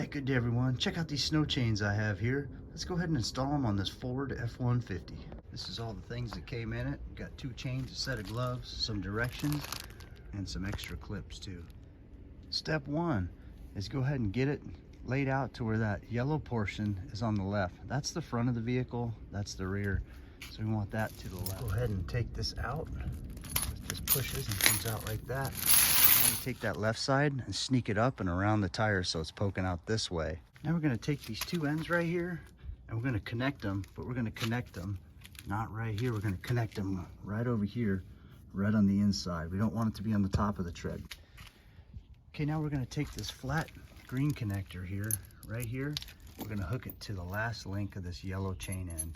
Hey, good day everyone. Check out these snow chains I have here. Let's go ahead and install them on this Ford F150. This is all the things that came in it. Got 2 chains, a set of gloves, some directions, and some extra clips too. Step 1 is go ahead and get it laid out to where that yellow portion is on the left. That's the front of the vehicle, that's the rear. So we want that to the left. Go ahead and take this out. It just pushes and comes out like that. Take that left side and sneak it up and around the tire so it's poking out this way. Now we're going to take these 2 ends right here and we're going to connect them, but we're going to connect them not right here. We're going to connect them right over here, right on the inside. We don't want it to be on the top of the tread. Okay, now we're going to take this flat green connector here, right here. We're going to hook it to the last link of this yellow chain end.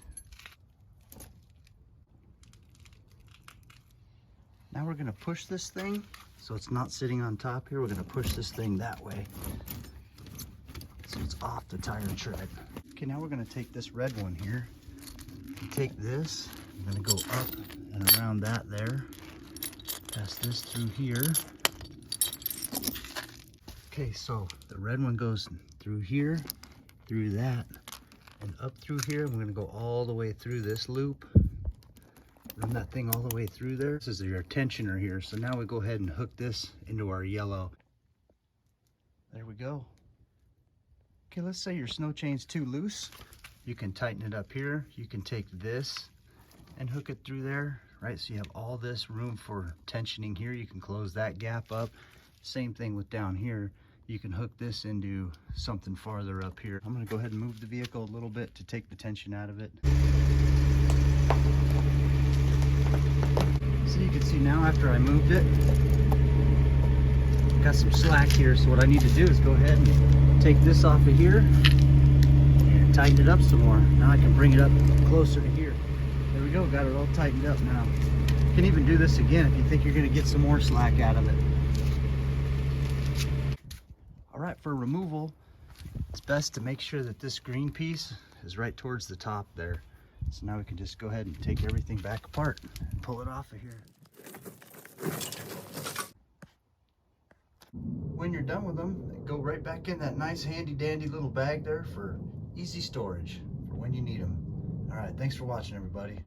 Now we're going to push this thing so it's not sitting on top here. We're going to push this thing that way so it's off the tire tread. Okay, now we're going to take this red one here and take this. I'm going to go up and around that there. Pass this through here. Okay, so the red one goes through here, through that, and up through here. We're going to go all the way through this loop. Run that thing all the way through there. This is your tensioner here. So now we go ahead and hook this into our yellow. There we go. Okay, let's say your snow chain's too loose. You can tighten it up here. You can take this and hook it through there, right? So you have all this room for tensioning here. You can close that gap up. Same thing with down here. You can hook this into something farther up here. I'm gonna go ahead and move the vehicle a little bit to take the tension out of it. So you can see now after I moved it, got some slack here. So what I need to do is go ahead and take this off of here and tighten it up some more. Now I can bring it up closer to here. There we go, got it all tightened up now. You can even do this again if you think you're gonna get some more slack out of it. All right, for removal, it's best to make sure that this green piece is right towards the top there. So now we can just go ahead and take everything back apart and pull it off of here. When you're done with them, they go right back in that nice handy dandy little bag there for easy storage for when you need them. All right, thanks for watching everybody.